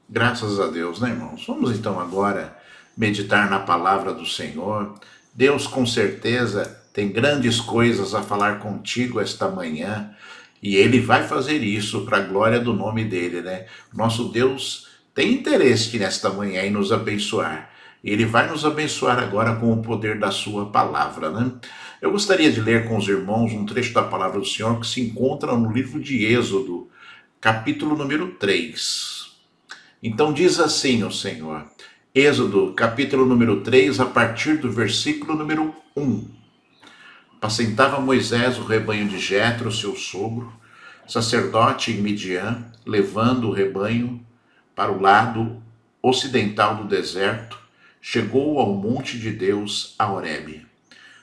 Graças a Deus, né, irmãos? Vamos então agora meditar na palavra do Senhor. Deus, com certeza, tem grandes coisas a falar contigo esta manhã e Ele vai fazer isso para a glória do nome dEle, né? Nosso Deus tem interesse nesta manhã em nos abençoar. Ele vai nos abençoar agora com o poder da Sua palavra, né? Eu gostaria de ler com os irmãos um trecho da palavra do Senhor que se encontra no livro de Êxodo, capítulo número 3. Então diz assim o Senhor, Êxodo, capítulo número 3, a partir do versículo número 1. Apacentava Moisés o rebanho de Jetro, seu sogro, sacerdote em Midian, levando o rebanho para o lado ocidental do deserto, chegou ao monte de Deus, a Horebe.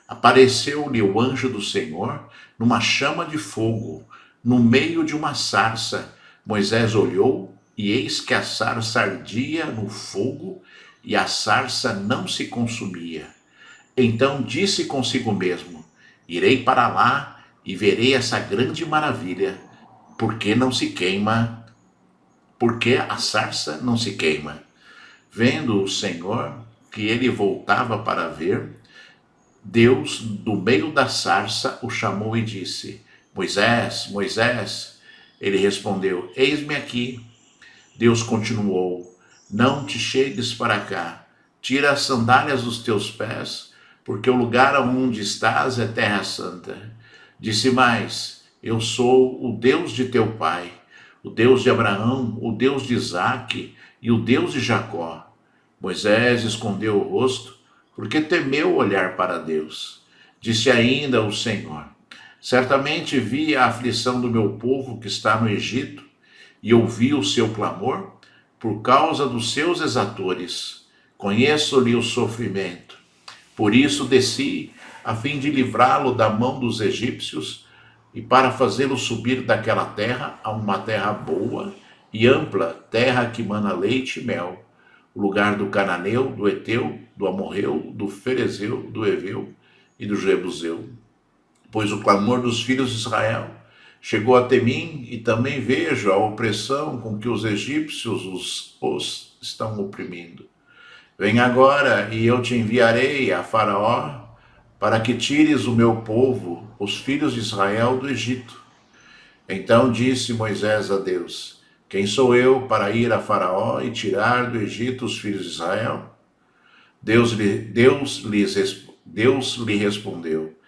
Apareceu-lhe o anjo do Senhor numa chama de fogo, no meio de uma sarça. Moisés olhou, e eis que a sarça ardia no fogo, e a sarça não se consumia. Então disse consigo mesmo: Irei para lá e verei essa grande maravilha, porque não se queima, porque a sarça não se queima. Vendo o Senhor que ele voltava para ver, Deus, do meio da sarça, o chamou e disse: Moisés, Moisés. Ele respondeu: Eis-me aqui. Deus continuou: Não te chegues para cá. Tira as sandálias dos teus pés, porque o lugar onde estás é terra santa. Disse mais: Eu sou o Deus de teu pai, o Deus de Abraão, o Deus de Isaque e o Deus de Jacó. Moisés escondeu o rosto, porque temeu olhar para Deus. Disse ainda o Senhor: Certamente vi a aflição do meu povo que está no Egito, e ouvi o seu clamor por causa dos seus exatores. Conheço-lhe o sofrimento. Por isso desci, a fim de livrá-lo da mão dos egípcios e para fazê-lo subir daquela terra a uma terra boa e ampla, terra que mana leite e mel, o lugar do cananeu, do eteu, do amorreu, do ferezeu, do eveu e do jebuseu. Pois o clamor dos filhos de Israel chegou até mim, e também vejo a opressão com que os egípcios os estão oprimindo. Vem agora, e eu te enviarei a Faraó, para que tires o meu povo, os filhos de Israel, do Egito. Então disse Moisés a Deus: Quem sou eu para ir a Faraó e tirar do Egito os filhos de Israel? Deus lhe respondeu: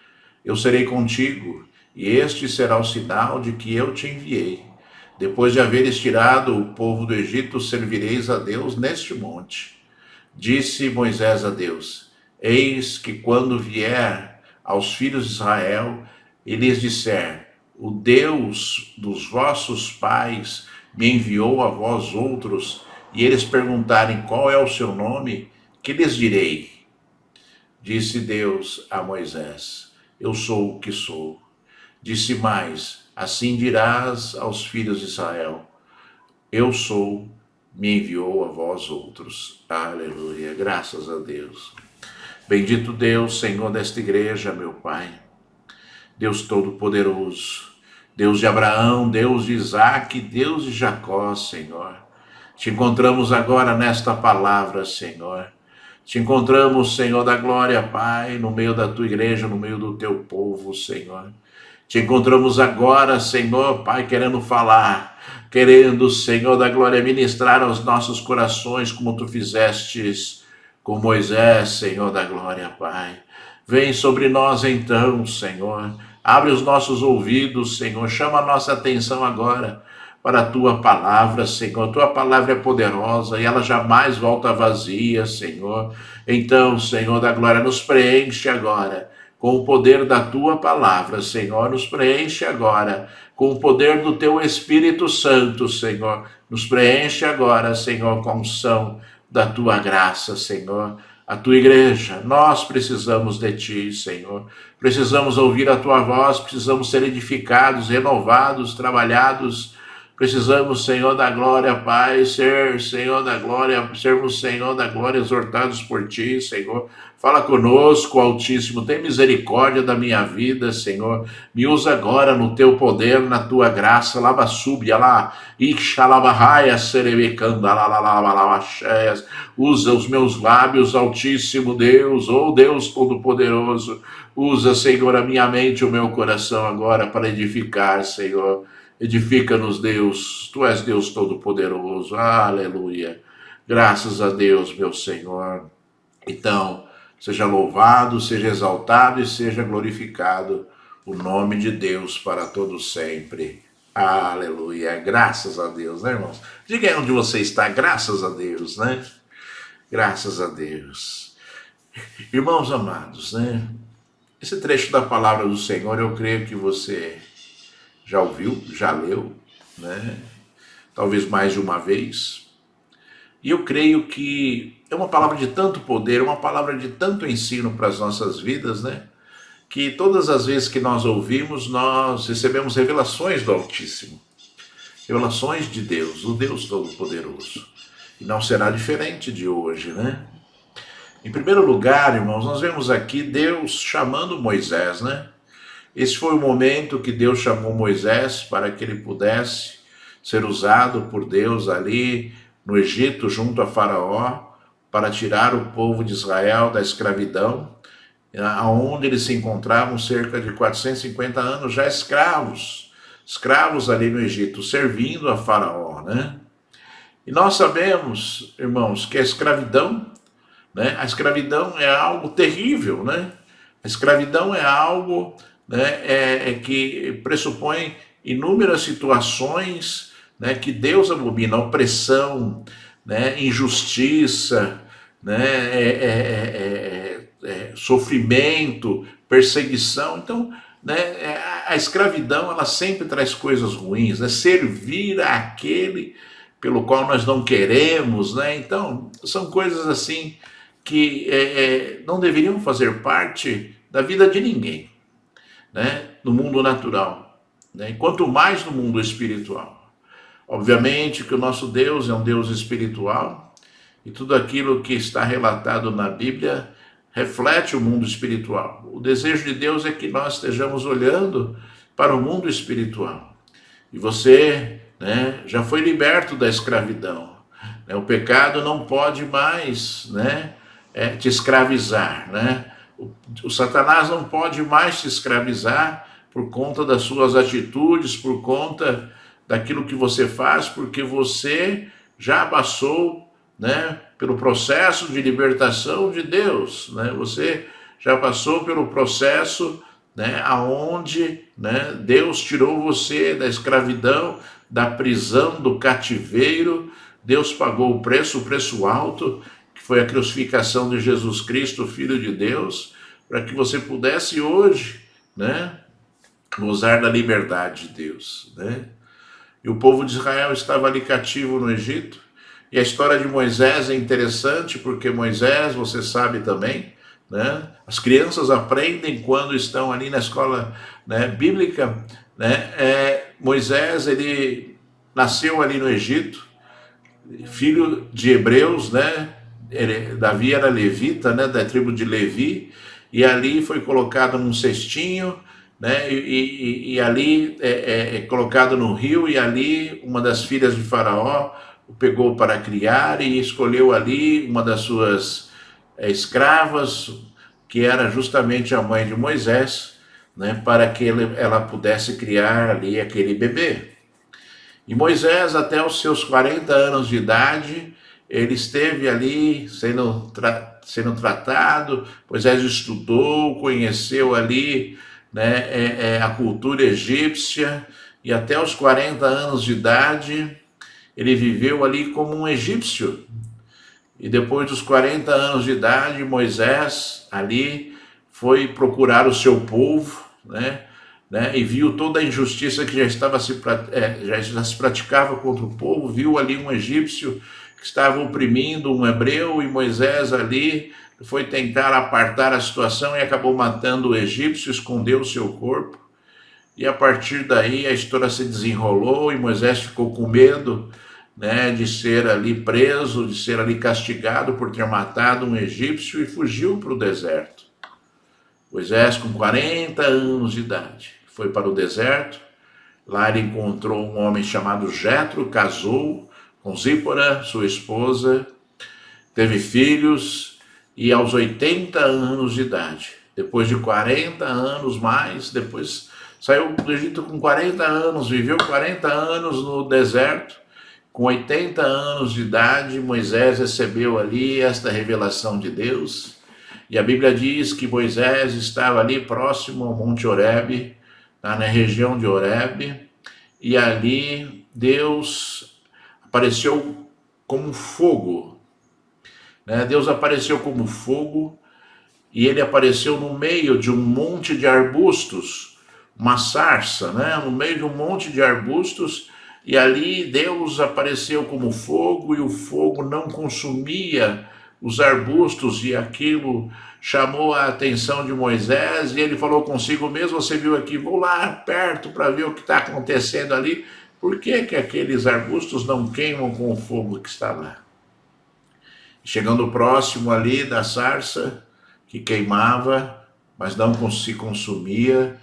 Eu serei contigo, e este será o sinal de que eu te enviei. Depois de haveres tirado o povo do Egito, servireis a Deus neste monte. Disse Moisés a Deus: Eis que quando vier aos filhos de Israel e lhes disser: O Deus dos vossos pais me enviou a vós outros, e eles perguntarem qual é o seu nome, que lhes direi? Disse Deus a Moisés: Eu sou o que sou. Disse mais: Assim dirás aos filhos de Israel: Eu sou, me enviou a vós outros. Aleluia, graças a Deus. Bendito Deus, Senhor desta igreja, meu Pai. Deus Todo-Poderoso, Deus de Abraão, Deus de Isaque, Deus de Jacó, Senhor. Te encontramos agora nesta palavra, Senhor. Te encontramos, Senhor da glória, Pai, no meio da tua igreja, no meio do teu povo, Senhor. Te encontramos agora, Senhor, Pai, querendo falar, querendo, Senhor da glória, ministrar aos nossos corações, como tu fizestes com Moisés, Senhor da glória, Pai. Vem sobre nós então, Senhor. Abre os nossos ouvidos, Senhor. Chama a nossa atenção agora para a tua palavra, Senhor. Tua palavra é poderosa e ela jamais volta vazia, Senhor. Então, Senhor da glória, nos preenche agora com o poder da tua palavra, Senhor. Nos preenche agora com o poder do teu Espírito Santo, Senhor. Nos preenche agora, Senhor, com a unção da tua graça, Senhor. A tua igreja, nós precisamos de ti, Senhor. Precisamos ouvir a tua voz, precisamos ser edificados, renovados, trabalhados Precisamos, Senhor da glória, Pai, ser Senhor da glória, sermos Senhor da glória, exortados por Ti, Senhor. Fala conosco, Altíssimo, tem misericórdia da minha vida, Senhor. Me usa agora no Teu poder, na Tua graça. Lava subia lá, ixalabarraia, serebecanda, lalalabalabacheias. Usa os meus lábios, Altíssimo Deus, oh Deus Todo-Poderoso. Usa, Senhor, a minha mente e o meu coração agora para edificar, Senhor. Edifica-nos, Deus, Tu és Deus Todo-Poderoso, aleluia. Graças a Deus, meu Senhor. Então, seja louvado, seja exaltado e seja glorificado o nome de Deus para todos sempre. Aleluia. Graças a Deus, né, irmãos? Diga aí onde você está, graças a Deus, né? Graças a Deus. Irmãos amados, né? Esse trecho da palavra do Senhor, eu creio que você já ouviu, já leu, né? Talvez mais de uma vez. E eu creio que é uma palavra de tanto poder, uma palavra de tanto ensino para as nossas vidas, né? Que todas as vezes que nós ouvimos, nós recebemos revelações do Altíssimo. Revelações de Deus, o Deus Todo-Poderoso. E não será diferente de hoje, né? Em primeiro lugar, irmãos, nós vemos aqui Deus chamando Moisés, né? Esse foi o momento que Deus chamou Moisés para que ele pudesse ser usado por Deus ali no Egito, junto a Faraó, para tirar o povo de Israel da escravidão, onde eles se encontravam cerca de 450 anos já escravos ali no Egito, servindo a Faraó, né? E nós sabemos, irmãos, que a escravidão, né? A escravidão é algo terrível, né? A escravidão é algo, né, que pressupõe inúmeras situações, né, que Deus abomina, opressão, né, injustiça, né, sofrimento, perseguição. Então, né, a escravidão ela sempre traz coisas ruins, né, servir àquele pelo qual nós não queremos, né? Então, são coisas assim que não deveriam fazer parte da vida de ninguém, né, no mundo natural, né, e quanto mais no mundo espiritual. Obviamente que o nosso Deus é um Deus espiritual e tudo aquilo que está relatado na Bíblia reflete o mundo espiritual. O desejo de Deus é que nós estejamos olhando para o mundo espiritual. E você, né, já foi liberto da escravidão, né? O pecado não pode mais, né, te escravizar, né? O Satanás não pode mais te escravizar por conta das suas atitudes, por conta daquilo que você faz, porque você já passou, né, pelo processo de libertação de Deus, né? Você já passou pelo processo, né, aonde, né, Deus tirou você da escravidão, da prisão, do cativeiro. Deus pagou o preço alto, que foi a crucificação de Jesus Cristo, Filho de Deus, para que você pudesse hoje, né, gozar da liberdade de Deus, né? E o povo de Israel estava ali cativo no Egito. E a história de Moisés é interessante, porque Moisés, você sabe também, né, as crianças aprendem quando estão ali na escola, né, bíblica, né? Moisés, ele nasceu ali no Egito, filho de hebreus, né? Davi era levita, né, da tribo de Levi, e ali foi colocado num cestinho, né, e ali colocado no rio, e ali uma das filhas de Faraó o pegou para criar e escolheu ali uma das suas escravas, que era justamente a mãe de Moisés, né, para que ela pudesse criar ali aquele bebê. E Moisés, até os seus 40 anos de idade, ele esteve ali sendo tratado. Moisés estudou, conheceu ali, né, a cultura egípcia, e até os 40 anos de idade, ele viveu ali como um egípcio. E depois dos 40 anos de idade, Moisés ali foi procurar o seu povo, né, e viu toda a injustiça que já se praticava contra o povo, viu ali um egípcio que estava oprimindo um hebreu, e Moisés ali foi tentar apartar a situação e acabou matando o egípcio, escondeu o seu corpo. e a partir daí a história se desenrolou e Moisés ficou com medo, né, de ser ali preso, de ser ali castigado por ter matado um egípcio e fugiu para o deserto. Moisés, com 40 anos de idade, foi para o deserto. Lá ele encontrou um homem chamado Jetro, casou com Zípora, sua esposa, teve filhos e aos 80 anos de idade, depois de 40 anos mais, depois saiu do Egito com 40 anos, viveu 40 anos no deserto. Com 80 anos de idade, Moisés recebeu ali esta revelação de Deus. E a Bíblia diz que Moisés estava ali próximo ao Monte Horebe, na região de Horebe, e ali Deus apareceu como fogo. Né? Deus apareceu como fogo, e ele apareceu no meio de um monte de arbustos, uma sarça, né? No meio de um monte de arbustos, e ali Deus apareceu como fogo, e o fogo não consumia os arbustos, e aquilo chamou a atenção de Moisés, e ele falou consigo mesmo, você viu aqui, vou lá perto para ver o que está acontecendo ali, por que que aqueles arbustos não queimam com o fogo que está lá? Chegando próximo ali da sarça, que queimava, mas não se consumia,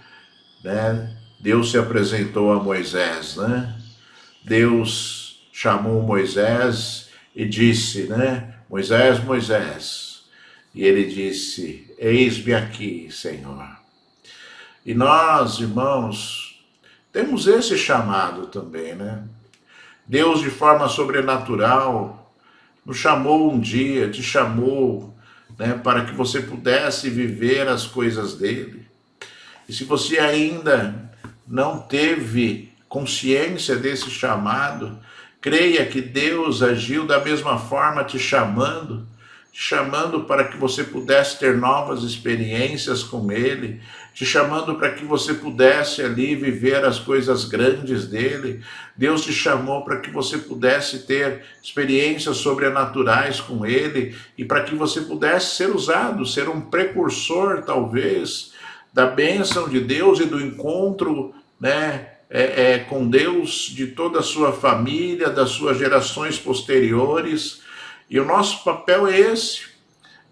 né? Deus se apresentou a Moisés, né? Deus chamou Moisés e disse, né? Moisés, Moisés. E ele disse, eis-me aqui, Senhor. E nós, irmãos, temos esse chamado também, né? Deus, de forma sobrenatural, nos chamou um dia, te chamou, né, para que você pudesse viver as coisas dele. E se você ainda não teve consciência desse chamado, creia que Deus agiu da mesma forma te chamando para que você pudesse ter novas experiências com ele, te chamando para que você pudesse ali viver as coisas grandes dele. Deus te chamou para que você pudesse ter experiências sobrenaturais com ele e para que você pudesse ser usado, ser um precursor, talvez, da bênção de Deus e do encontro, né, com Deus de toda a sua família, das suas gerações posteriores. E o nosso papel é esse.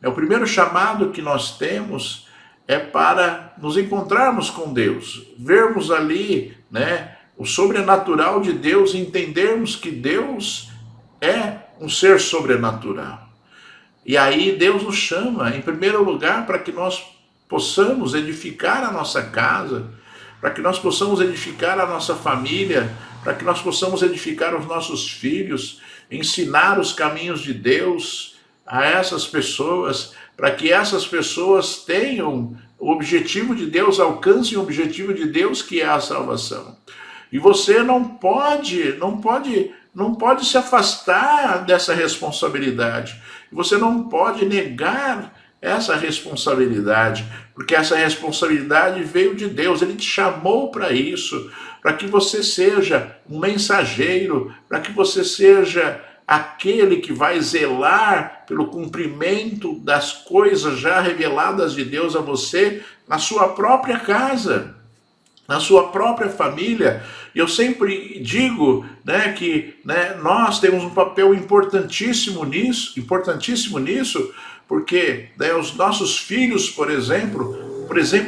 O primeiro chamado que nós temos é para nos encontrarmos com Deus, vermos ali, né, o sobrenatural de Deus e entendermos que Deus é um ser sobrenatural. E aí Deus nos chama, em primeiro lugar, para que nós possamos edificar a nossa casa, para que nós possamos edificar a nossa família, para que nós possamos edificar os nossos filhos, ensinar os caminhos de Deus a essas pessoas, para que essas pessoas tenham o objetivo de Deus, alcancem o objetivo de Deus, que é a salvação. E você não pode se afastar dessa responsabilidade. Você não pode negar essa responsabilidade, porque essa responsabilidade veio de Deus, ele te chamou para isso, para que você seja um mensageiro, para que você seja aquele que vai zelar pelo cumprimento das coisas já reveladas de Deus a você na sua própria casa, na sua própria família. E eu sempre digo, né, que, né, nós temos um papel importantíssimo nisso, porque, né, os nossos filhos, por exemplo,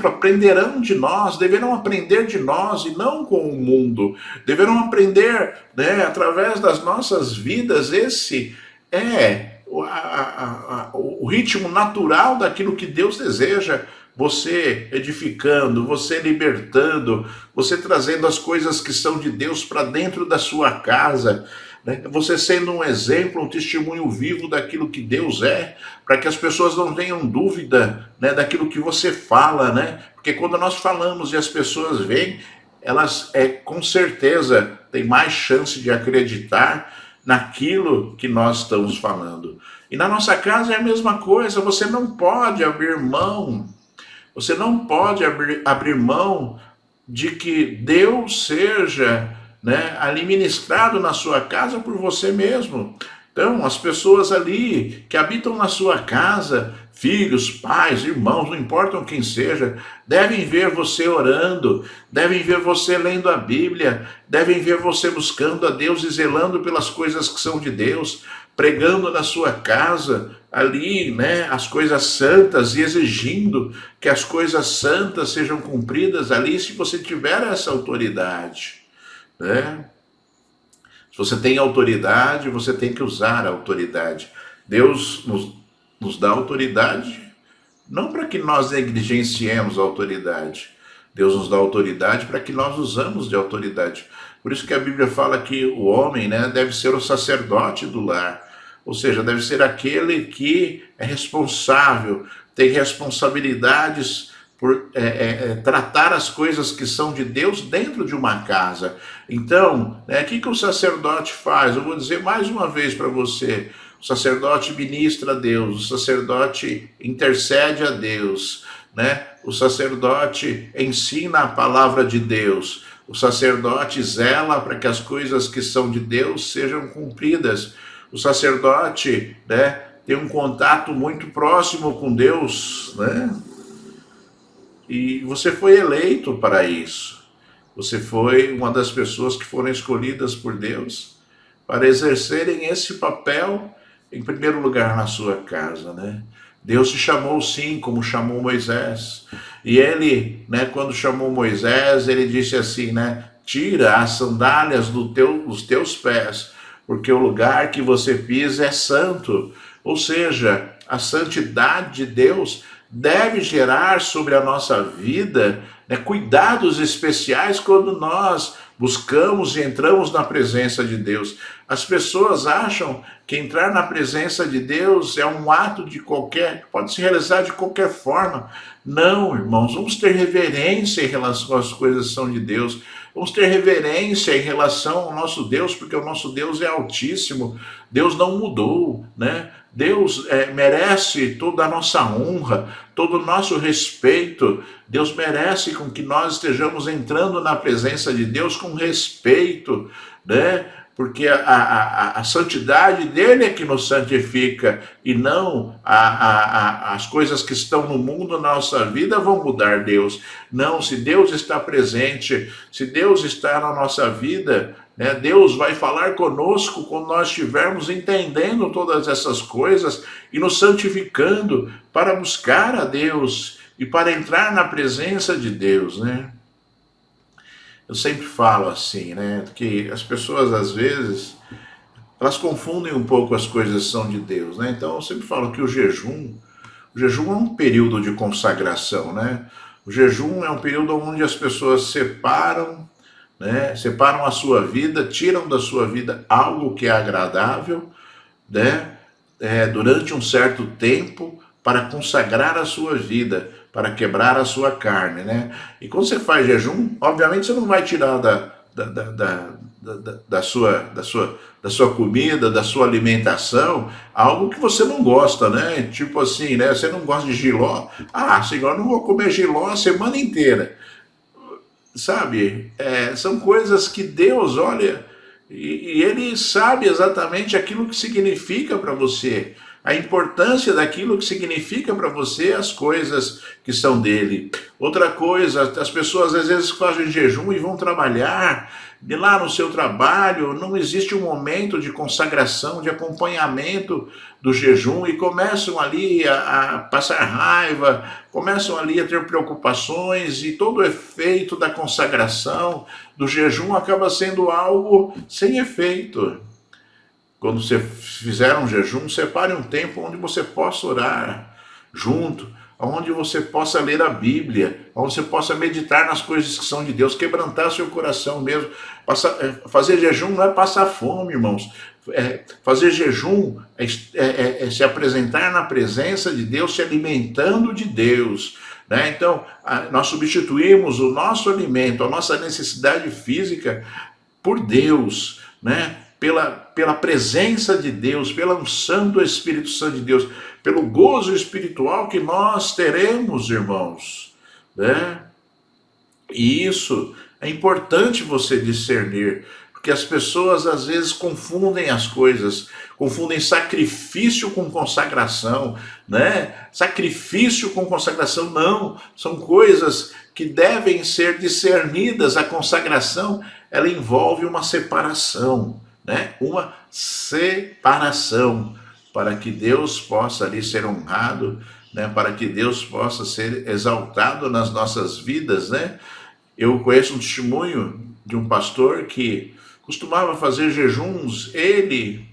aprenderão de nós, deverão aprender de nós e não com o mundo. Deverão aprender, né, através das nossas vidas. Esse é o ritmo natural daquilo que Deus deseja. Você edificando, você libertando, você trazendo as coisas que são de Deus para dentro da sua casa, né? Você sendo um exemplo, um testemunho vivo daquilo que Deus é, para que as pessoas não tenham dúvida, né, daquilo que você fala, né? Porque quando nós falamos e as pessoas veem, elas com certeza têm mais chance de acreditar naquilo que nós estamos falando. E na nossa casa é a mesma coisa, você não pode abrir mão de que Deus seja, né, ali ministrado na sua casa por você mesmo. Então, as pessoas ali que habitam na sua casa, filhos, pais, irmãos, não importam quem seja, devem ver você orando, devem ver você lendo a Bíblia, devem ver você buscando a Deus e zelando pelas coisas que são de Deus, pregando na sua casa, ali, né, as coisas santas e exigindo que as coisas santas sejam cumpridas ali, se você tiver essa autoridade, né? Se você tem autoridade, você tem que usar a autoridade. Deus nos dá autoridade, não para que nós negligenciemos a autoridade. Deus nos dá autoridade para que nós usamos de autoridade. Por isso que a Bíblia fala que o homem, né, deve ser o sacerdote do lar. Ou seja, deve ser aquele que é responsável, tem responsabilidades por tratar as coisas que são de Deus dentro de uma casa. Então, o que o sacerdote faz? Eu vou dizer mais uma vez para você. O sacerdote ministra a Deus, o sacerdote intercede a Deus, né? O sacerdote ensina a palavra de Deus, o sacerdote zela para que as coisas que são de Deus sejam cumpridas. O sacerdote, né, tem um contato muito próximo com Deus, né? E você foi eleito para isso. Você foi uma das pessoas que foram escolhidas por Deus para exercerem esse papel, em primeiro lugar, na sua casa, né? Deus te chamou sim, como chamou Moisés. E ele, né, quando chamou Moisés, ele disse assim, né? Tira as sandálias dos teus pés, porque o lugar que você pisa é santo. Ou seja, a santidade de Deus deve gerar sobre a nossa vida, né, cuidados especiais quando nós buscamos e entramos na presença de Deus. As pessoas acham que entrar na presença de Deus é um ato de qualquer, pode se realizar de qualquer forma. Não, irmãos, vamos ter reverência em relação às coisas que são de Deus. Vamos ter reverência em relação ao nosso Deus, porque o nosso Deus é altíssimo. Deus não mudou, né? Deus merece toda a nossa honra, todo o nosso respeito. Deus merece com que nós estejamos entrando na presença de Deus com respeito, né? Porque a santidade dele é que nos santifica, e não as coisas que estão no mundo, na nossa vida, vão mudar Deus. Não, se Deus está presente, se Deus está na nossa vida, né, Deus vai falar conosco quando nós estivermos entendendo todas essas coisas e nos santificando para buscar a Deus e para entrar na presença de Deus, né? Eu sempre falo assim, né, que as pessoas às vezes elas confundem um pouco as coisas que são de Deus, né? Então eu sempre falo que o jejum é um período de consagração, né? O jejum é um período onde as pessoas separam, né? Separam a sua vida, tiram da sua vida algo que é agradável, né? Durante um certo tempo para consagrar a sua vida, para quebrar a sua carne, né? E quando você faz jejum, obviamente você não vai tirar da sua comida, da sua alimentação, algo que você não gosta, né? Tipo assim, né? Você não gosta de jiló? Ah, Senhor, eu não vou comer jiló a semana inteira. Sabe? São coisas que Deus olha e Ele sabe exatamente aquilo que significa para você, a importância daquilo que significa para você as coisas que são dele. Outra coisa, as pessoas às vezes fazem jejum e vão trabalhar, e lá no seu trabalho não existe um momento de consagração, de acompanhamento do jejum, e começam ali a passar raiva, começam ali a ter preocupações, e todo o efeito da consagração, do jejum, acaba sendo algo sem efeito. Quando você fizer um jejum, separe um tempo onde você possa orar junto, onde você possa ler a Bíblia, onde você possa meditar nas coisas que são de Deus, quebrantar seu coração mesmo. Fazer jejum não é passar fome, irmãos. Fazer jejum é se apresentar na presença de Deus, se alimentando de Deus, né? Então, nós substituímos o nosso alimento, a nossa necessidade física, por Deus, né? Pela presença de Deus, pela unção do Espírito Santo de Deus, pelo gozo espiritual que nós teremos, irmãos, né? E isso é importante você discernir, porque as pessoas às vezes confundem as coisas, confundem sacrifício com consagração, né? Sacrifício com consagração não, são coisas que devem ser discernidas. A consagração, ela envolve uma separação, né? Uma separação para que Deus possa ali ser honrado, né? Para que Deus possa ser exaltado nas nossas vidas, né? Eu conheço um testemunho de um pastor que costumava fazer jejuns, ele,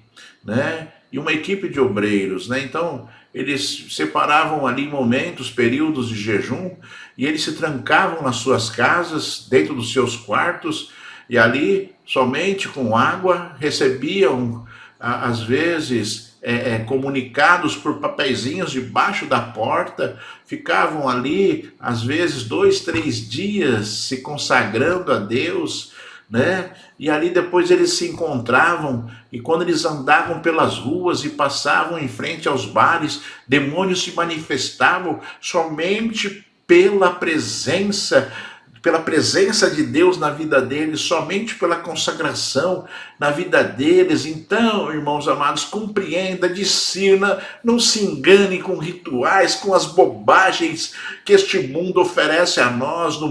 né, e uma equipe de obreiros, né? Então, eles separavam ali momentos, períodos de jejum, e eles se trancavam nas suas casas, dentro dos seus quartos, e ali, somente com água, recebiam, às vezes, comunicados por papeizinhos debaixo da porta, ficavam ali, às vezes, 2, 3 dias se consagrando a Deus, né? E ali depois eles se encontravam, e quando eles andavam pelas ruas e passavam em frente aos bares, demônios se manifestavam somente pela presença de Deus na vida deles, somente pela consagração na vida deles. Então, irmãos amados, compreenda, discirna, não se engane com rituais, com as bobagens que este mundo oferece a nós no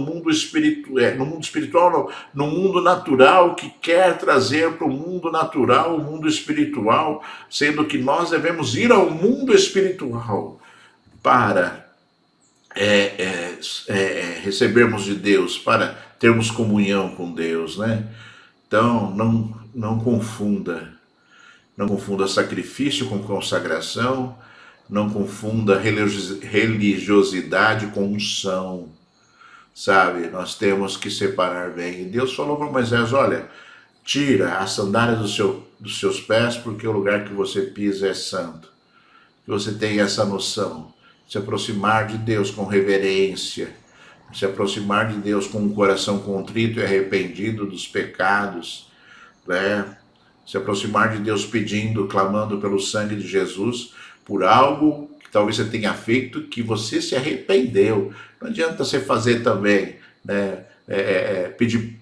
mundo natural, que quer trazer para o mundo natural o mundo espiritual, sendo que nós devemos ir ao mundo espiritual para recebermos de Deus, para termos comunhão com Deus, né? Então, não confunda sacrifício com consagração, não confunda religiosidade com unção, sabe? Nós temos que separar bem. E Deus falou para Moisés, olha, tira a sandália dos seus pés, porque o lugar que você pisa é santo. Que você tenha essa noção. Se aproximar de Deus com reverência, se aproximar de Deus com um coração contrito e arrependido dos pecados, né? Se aproximar de Deus pedindo, clamando pelo sangue de Jesus, por algo que talvez você tenha feito que você se arrependeu. Não adianta você fazer também, né? Pedir,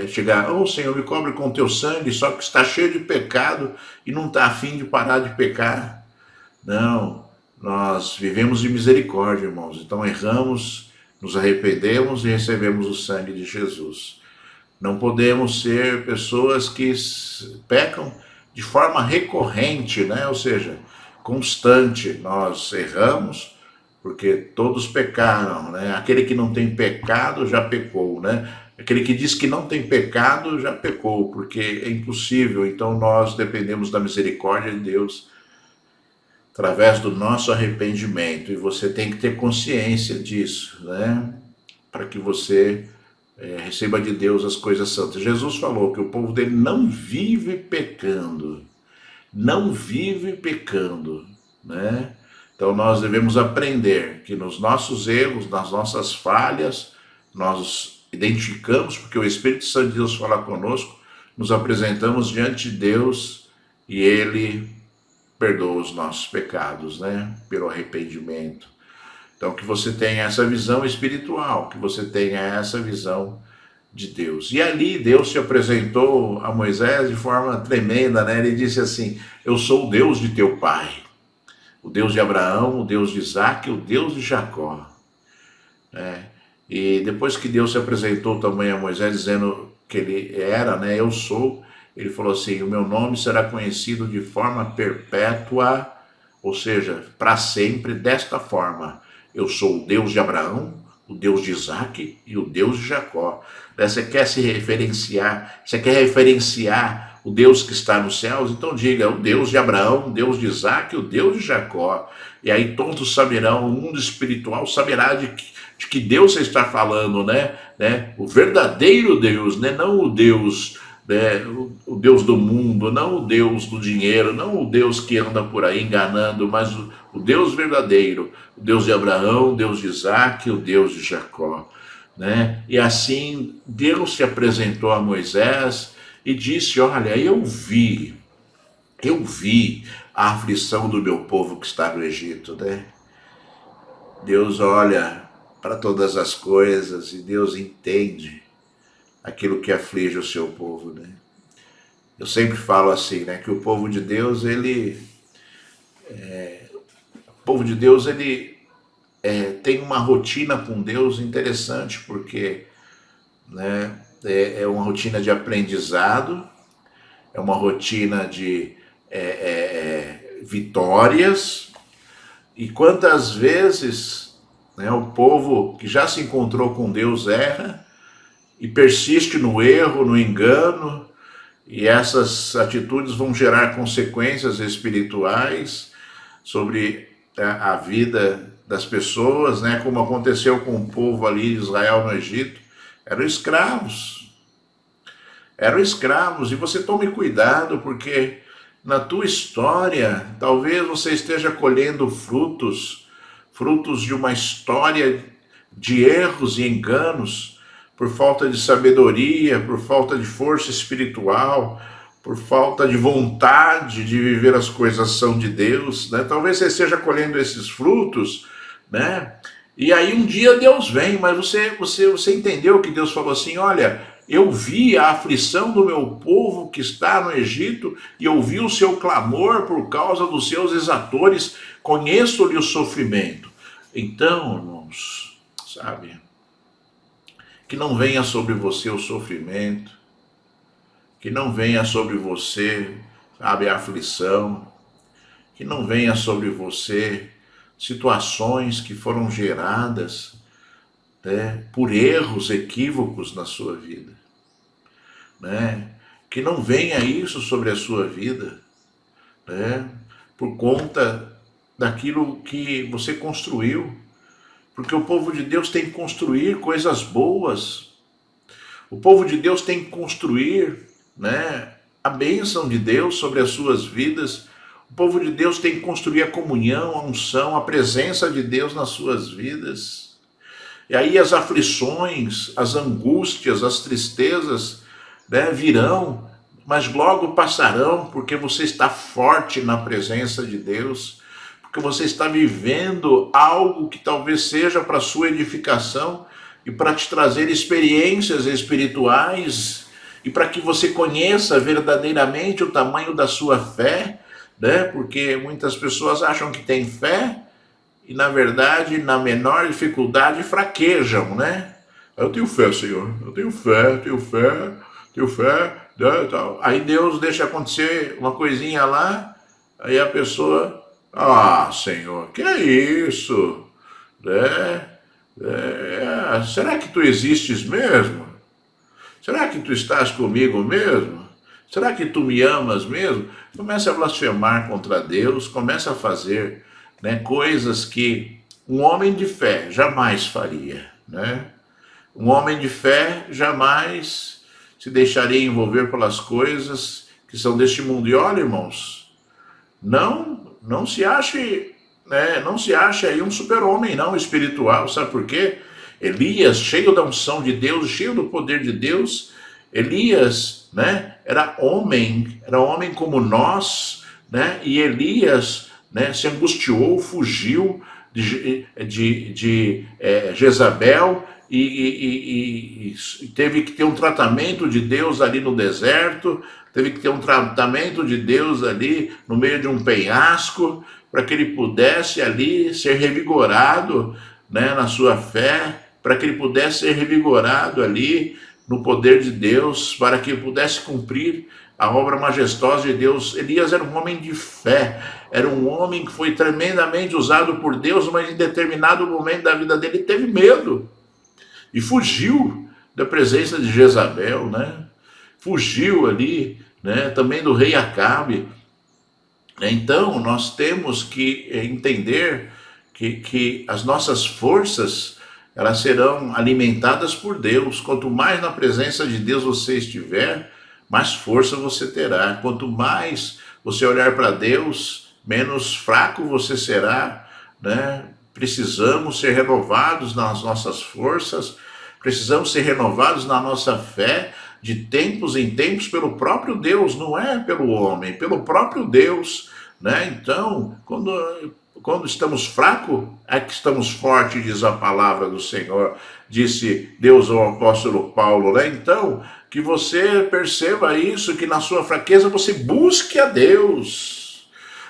chegar, oh Senhor, me cobre com teu sangue, só que está cheio de pecado e não está afim de parar de pecar. Não, nós vivemos de misericórdia, irmãos. Então erramos, nos arrependemos e recebemos o sangue de Jesus. Não podemos ser pessoas que pecam de forma recorrente, né? Ou seja, constante. Nós erramos porque todos pecaram, né? Aquele que não tem pecado já pecou, né? Aquele que diz que não tem pecado já pecou, porque é impossível. Então nós dependemos da misericórdia de Deus através do nosso arrependimento, e você tem que ter consciência disso, né? Para que você receba de Deus as coisas santas. Jesus falou que o povo dele não vive pecando, né? Então nós devemos aprender que nos nossos erros, nas nossas falhas, nós identificamos, porque o Espírito Santo de Deus fala conosco, nos apresentamos diante de Deus e Ele perdoa os nossos pecados, né? Pelo arrependimento. Então, que você tenha essa visão espiritual, que você tenha essa visão de Deus. E ali Deus se apresentou a Moisés de forma tremenda, né? Ele disse assim, eu sou o Deus de teu pai, o Deus de Abraão, o Deus de Isaac, o Deus de Jacó. Né? E depois que Deus se apresentou também a Moisés, dizendo que ele era, né? Eu sou, ele falou assim, o meu nome será conhecido de forma perpétua, ou seja, para sempre, desta forma. Eu sou o Deus de Abraão, o Deus de Isaac e o Deus de Jacó. Você quer se referenciar, você quer referenciar o Deus que está nos céus? Então diga, o Deus de Abraão, o Deus de Isaac e o Deus de Jacó. E aí todos saberão, o mundo espiritual saberá de que Deus você está falando, né? O verdadeiro Deus, né? Não o Deus... o Deus do mundo, não o Deus do dinheiro, não o Deus que anda por aí enganando, mas o Deus verdadeiro, o Deus de Abraão, o Deus de Isaac, o Deus de Jacó, né? E assim Deus se apresentou a Moisés e disse, olha, eu vi a aflição do meu povo que está no Egito, né? Deus olha para todas as coisas e Deus entende aquilo que aflige o seu povo, né? Eu sempre falo assim, né, que o povo de Deus, ele tem uma rotina com Deus interessante, porque, né, é uma rotina de aprendizado, é uma rotina de vitórias. E quantas vezes, né, o povo que já se encontrou com Deus erra e persiste no erro, no engano, e essas atitudes vão gerar consequências espirituais sobre a vida das pessoas, né? Como aconteceu com o povo ali de Israel no Egito. Eram escravos. Eram escravos. E você tome cuidado, porque na tua história, talvez você esteja colhendo frutos de uma história de erros e enganos, por falta de sabedoria, por falta de força espiritual, por falta de vontade de viver as coisas são de Deus, né? Talvez você esteja colhendo esses frutos, né? E aí um dia Deus vem, mas você entendeu que Deus falou assim, olha, eu vi a aflição do meu povo que está no Egito e eu vi o seu clamor por causa dos seus exatores, conheço-lhe o sofrimento. Então, irmãos, sabe, que não venha sobre você o sofrimento, que não venha sobre você, sabe, a aflição, que não venha sobre você situações que foram geradas, né, por erros, equívocos na sua vida, né? Que não venha isso sobre a sua vida, né, por conta daquilo que você construiu, porque o povo de Deus tem que construir coisas boas, o povo de Deus tem que construir, né, a bênção de Deus sobre as suas vidas. O povo de Deus tem que construir a comunhão, a unção, a presença de Deus nas suas vidas. E aí as aflições, as angústias, as tristezas, né, virão, mas logo passarão, porque você está forte na presença de Deus, porque você está vivendo algo que talvez seja para a sua edificação e para te trazer experiências espirituais e para que você conheça verdadeiramente o tamanho da sua fé, né? Porque muitas pessoas acham que têm fé e, na verdade, na menor dificuldade, fraquejam, né? Eu tenho fé, Senhor, eu tenho fé, tenho fé, tenho fé, né, tal. Aí Deus deixa acontecer uma coisinha lá, aí a pessoa, Senhor, que é isso? Né? Será que tu existes mesmo? Será que tu estás comigo mesmo? Será que tu me amas mesmo? Começa a blasfemar contra Deus, começa a fazer, né, coisas que um homem de fé jamais faria, né? Um homem de fé jamais se deixaria envolver pelas coisas que são deste mundo. E olha, irmãos, não se ache, né, não se ache aí um super-homem não espiritual, sabe por quê? Elias, cheio da unção de Deus, cheio do poder de Deus, Elias, né, era homem como nós, né, e Elias, né, se angustiou, fugiu de Jezabel e teve que ter um tratamento de Deus ali no deserto, teve que ter um tratamento de Deus ali no meio de um penhasco, para que ele pudesse ali ser revigorado, né, na sua fé, para que ele pudesse ser revigorado ali no poder de Deus, para que pudesse cumprir a obra majestosa de Deus. Elias era um homem de fé, era um homem que foi tremendamente usado por Deus, mas em determinado momento da vida dele teve medo e fugiu da presença de Jezabel, né? Fugiu ali, né, também do rei Acabe. Então, nós temos que entender que as nossas forças, elas serão alimentadas por Deus. Quanto mais na presença de Deus você estiver, mais força você terá. Quanto mais você olhar para Deus, menos fraco você será, né? Precisamos ser renovados nas nossas forças, precisamos ser renovados na nossa fé, de tempos em tempos, pelo próprio Deus, não é pelo homem, pelo próprio Deus, né? Então, quando estamos fracos, é que estamos fortes, diz a palavra do Senhor, disse Deus ao apóstolo Paulo, né? Então, que você perceba isso, que na sua fraqueza você busque a Deus.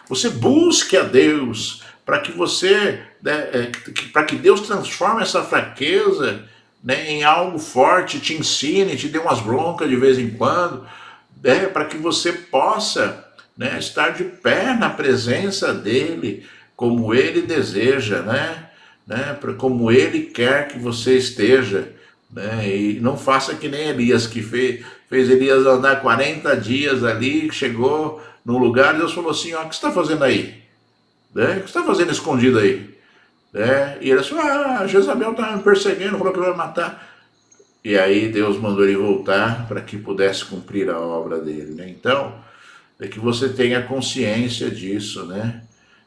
Você busque a Deus para que você, né, para que Deus transforme essa fraqueza, né, em algo forte, te ensine, te dê umas broncas de vez em quando, né, para que você possa, né, estar de pé na presença dele, como ele deseja, né, como ele quer que você esteja, né, e não faça que nem Elias, que fez Elias andar 40 dias ali, chegou no lugar, Deus falou assim, ó, o que você está fazendo aí? Né? O que você está fazendo escondido aí? Né? E ele falou, Jezabel está me perseguindo, falou que vai matar. E aí Deus mandou ele voltar para que pudesse cumprir a obra dele, né? Então, é que você tenha consciência disso, né?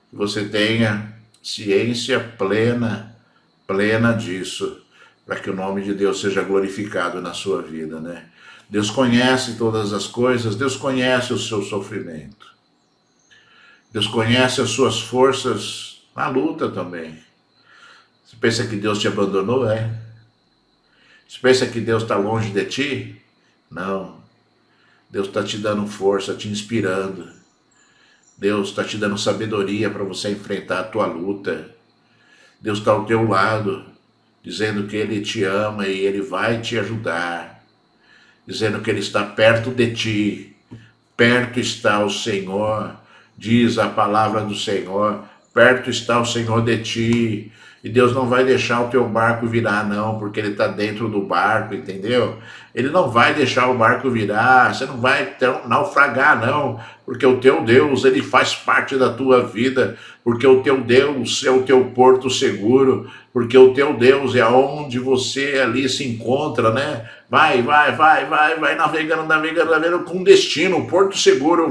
Que você tenha ciência plena disso, para que o nome de Deus seja glorificado na sua vida, né? Deus conhece todas as coisas, Deus conhece o seu sofrimento. Deus conhece as suas forças na luta também. Você pensa que Deus te abandonou? Você pensa que Deus está longe de ti? Não. Deus está te dando força, te inspirando. Deus está te dando sabedoria para você enfrentar a tua luta. Deus está ao teu lado, dizendo que Ele te ama e Ele vai te ajudar. Dizendo que Ele está perto de ti. Perto está o Senhor, diz a palavra do Senhor. Perto está o Senhor de ti. E Deus não vai deixar o teu barco virar, não, porque Ele está dentro do barco, entendeu? Ele não vai deixar o barco virar, você não vai naufragar, não, porque o teu Deus, Ele faz parte da tua vida, porque o teu Deus é o teu porto seguro, porque o teu Deus é onde você ali se encontra, né? Vai navegando com destino, porto seguro,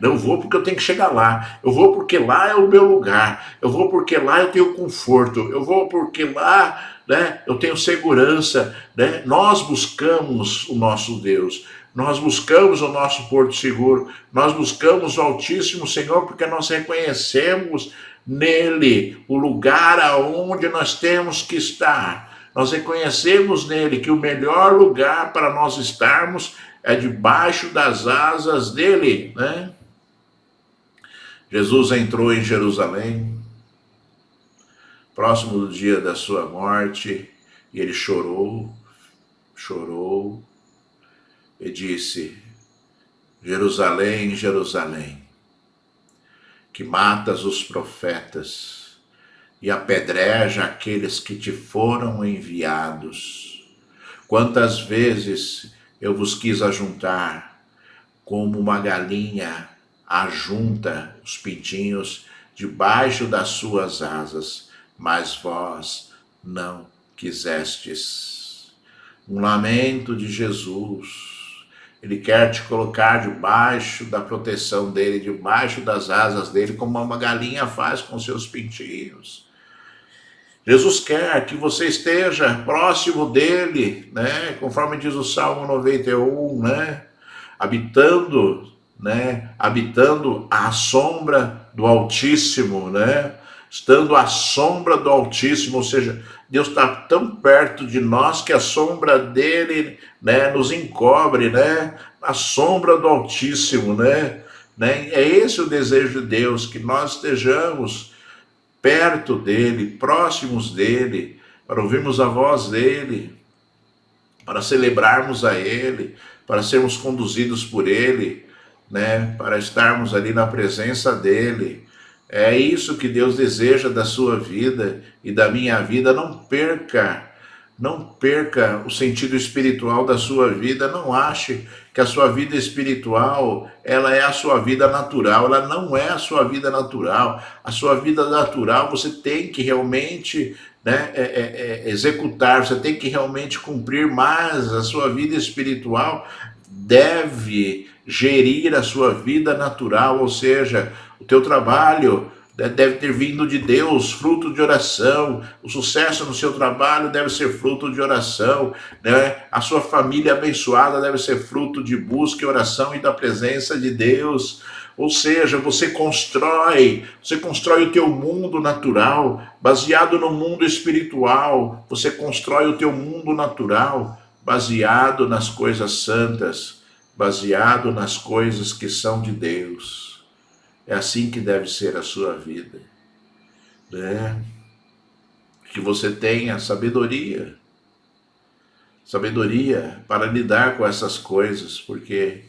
eu vou porque eu tenho que chegar lá, eu vou porque lá é o meu lugar, eu vou porque lá eu tenho conforto, eu vou porque lá, né, eu tenho segurança, né? Nós buscamos o nosso Deus, nós buscamos o nosso porto seguro, nós buscamos o Altíssimo Senhor porque nós reconhecemos nele o lugar aonde nós temos que estar. Nós reconhecemos nele que o melhor lugar para nós estarmos é debaixo das asas dele, né? Jesus entrou em Jerusalém, próximo do dia da sua morte, e ele chorou e disse: Jerusalém, Jerusalém, que matas os profetas e apedreja aqueles que te foram enviados. Quantas vezes eu vos quis ajuntar, como uma galinha ajunta os pintinhos debaixo das suas asas, mas vós não quisestes. Um lamento de Jesus. Ele quer te colocar debaixo da proteção dele, debaixo das asas dele, como uma galinha faz com seus pintinhos. Jesus quer que você esteja próximo dele, né? Conforme diz o Salmo 91, né? Habitando à sombra do Altíssimo, né? Estando à sombra do Altíssimo, ou seja, Deus está tão perto de nós que a sombra dele, né, nos encobre, né? A sombra do Altíssimo, né? É esse o desejo de Deus, que nós estejamos perto dele, próximos dele, para ouvirmos a voz dele, para celebrarmos a ele, para sermos conduzidos por ele, né? Para estarmos ali na presença dele. É isso que Deus deseja da sua vida e da minha vida. Não perca o sentido espiritual da sua vida. Não ache que a sua vida espiritual, ela é a sua vida natural. Ela não é a sua vida natural. A sua vida natural você tem que realmente, né, executar, você tem que realmente cumprir, mas a sua vida espiritual deve gerir a sua vida natural, ou seja, o teu trabalho deve ter vindo de Deus, fruto de oração. O sucesso no seu trabalho deve ser fruto de oração, né? A sua família abençoada deve ser fruto de busca e oração e da presença de Deus. Ou seja, você constrói o teu mundo natural, baseado no mundo espiritual. Você constrói o teu mundo natural, baseado nas coisas santas, baseado nas coisas que são de Deus. É assim que deve ser a sua vida, né? Que você tenha sabedoria para lidar com essas coisas, porque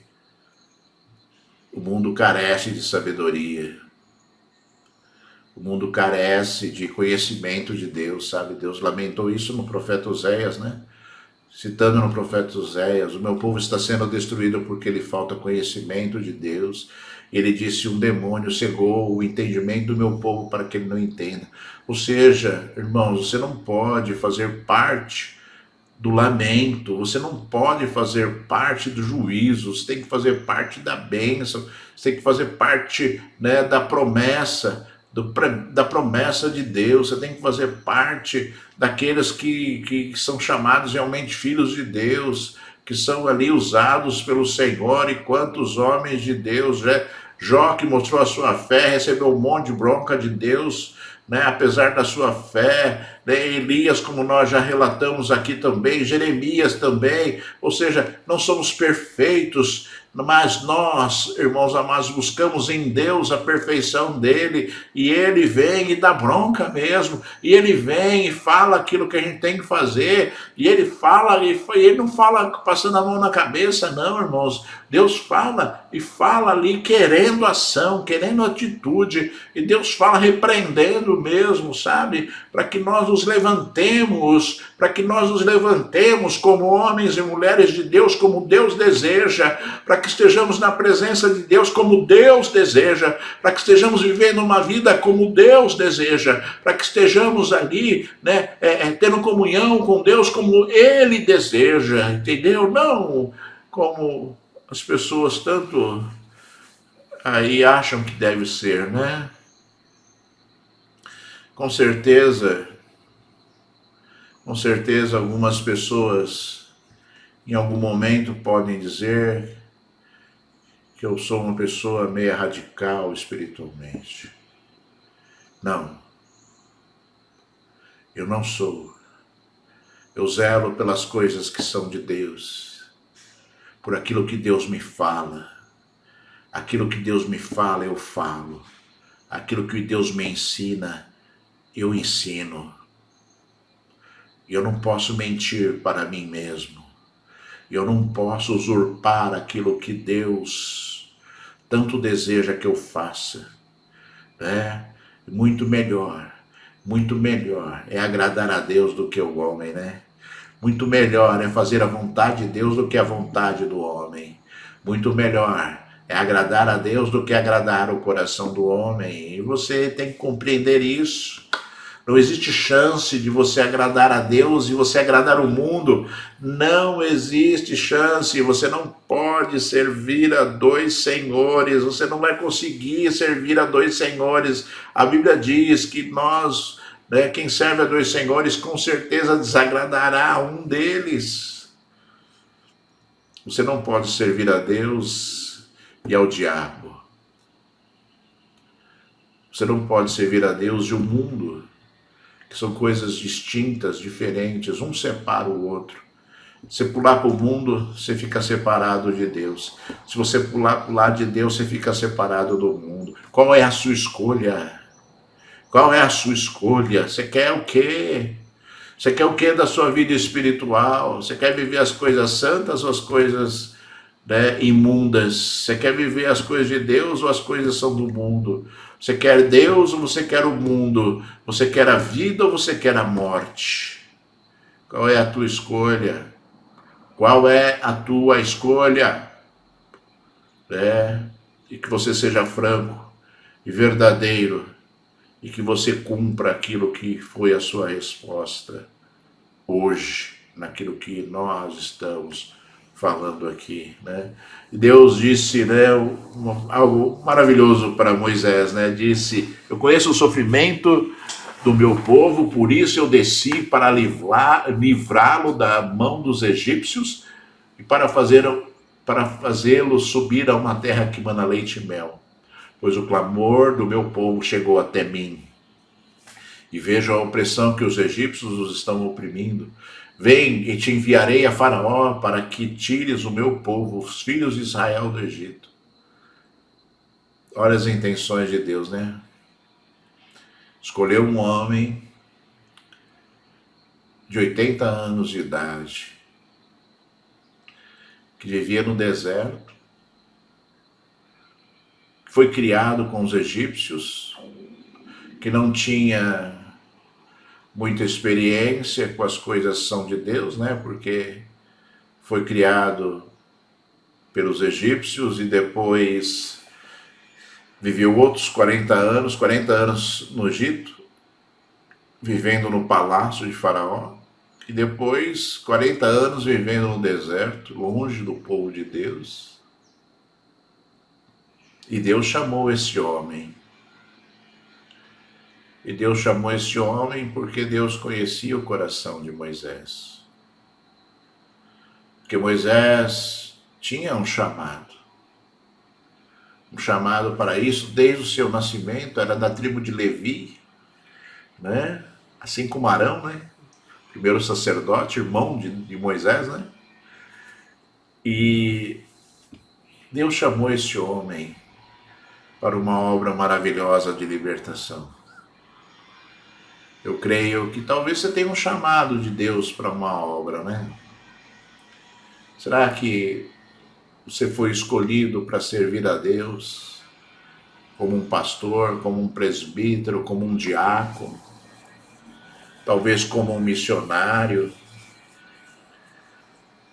o mundo carece de sabedoria. O mundo carece de conhecimento de Deus, sabe? Deus lamentou isso no profeta Oséias, né? Citando no profeta Oséias, o meu povo está sendo destruído porque lhe falta conhecimento de Deus. Ele disse, um demônio cegou o entendimento do meu povo para que ele não entenda. Ou seja, irmãos, você não pode fazer parte do lamento, você não pode fazer parte do juízo, você tem que fazer parte da bênção, você tem que fazer parte, né, da promessa, da promessa de Deus, você tem que fazer parte daqueles que são chamados realmente filhos de Deus, que são ali usados pelo Senhor. E quantos homens de Deus, né? Jó, que mostrou a sua fé, recebeu um monte de bronca de Deus, né, apesar da sua fé, né? Elias, como nós já relatamos aqui também, Jeremias também. Ou seja, não somos perfeitos, mas nós, irmãos amados, buscamos em Deus a perfeição dele, e ele vem e dá bronca mesmo, e ele vem e fala aquilo que a gente tem que fazer, e ele fala, e ele não fala passando a mão na cabeça, não, irmãos. Deus fala, e fala ali querendo ação, querendo atitude, e Deus fala repreendendo mesmo, sabe? Para que nós nos levantemos, como homens e mulheres de Deus, como Deus deseja, para que estejamos na presença de Deus como Deus deseja, para que estejamos vivendo uma vida como Deus deseja, para que estejamos ali, né, tendo comunhão com Deus como Ele deseja, entendeu? Não como as pessoas tanto aí acham que deve ser, né? Com certeza, algumas pessoas em algum momento podem dizer que eu sou uma pessoa meio radical espiritualmente. Não, eu não sou. Eu zelo pelas coisas que são de Deus, por aquilo que Deus me fala. Aquilo que Deus me fala, eu falo. Aquilo que Deus me ensina, eu ensino. Eu não posso mentir para mim mesmo. Eu não posso usurpar aquilo que Deus tanto deseja que eu faça. Muito melhor é agradar a Deus do que o homem, né? Muito melhor é fazer a vontade de Deus do que a vontade do homem. Muito melhor é agradar a Deus do que agradar o coração do homem. E você tem que compreender isso. Não existe chance de você agradar a Deus e você agradar o mundo. Não existe chance. Você não pode servir a dois senhores. Você não vai conseguir servir a dois senhores. A Bíblia diz que nós, né, quem serve a dois senhores, com certeza desagradará a um deles. Você não pode servir a Deus e ao diabo. Você não pode servir a Deus e o mundo, que são coisas distintas, diferentes, um separa o outro. Se pular para o mundo, você fica separado de Deus. Se você pular para o lado de Deus, você fica separado do mundo. Qual é a sua escolha? Qual é a sua escolha? Você quer o quê? Você quer o quê da sua vida espiritual? Você quer viver as coisas santas ou as coisas, né, imundas? Você quer viver as coisas de Deus ou as coisas são do mundo? Você quer Deus ou você quer o mundo? Você quer a vida ou você quer a morte? Qual é a tua escolha? Qual é a tua escolha? E que você seja franco e verdadeiro e que você cumpra aquilo que foi a sua resposta hoje, naquilo que nós estamos falando aqui, né? E Deus disse, né, algo maravilhoso para Moisés, né? Disse: eu conheço o sofrimento do meu povo, por isso eu desci para livrá-lo da mão dos egípcios e para fazê-lo subir a uma terra que mana leite e mel. Pois o clamor do meu povo chegou até mim. E vejo a opressão que os egípcios os estão oprimindo. Vem e te enviarei a Faraó para que tires o meu povo, os filhos de Israel do Egito. Olha as intenções de Deus, né? Escolheu um homem de 80 anos de idade, que vivia no deserto, que foi criado com os egípcios, que não tinha muita experiência com as coisas são de Deus, né? Porque foi criado pelos egípcios e depois viveu outros 40 anos no Egito, vivendo no palácio de Faraó, e depois 40 anos vivendo no deserto, longe do povo de Deus. E Deus chamou esse homem. E Deus chamou esse homem porque Deus conhecia o coração de Moisés. Porque Moisés tinha um chamado para isso desde o seu nascimento, era da tribo de Levi, né? Assim como Arão, né? Primeiro sacerdote, irmão de Moisés, né? E Deus chamou esse homem para uma obra maravilhosa de libertação. Eu creio que talvez você tenha um chamado de Deus para uma obra, né? Será que você foi escolhido para servir a Deus como um pastor, como um presbítero, como um diácono, talvez como um missionário?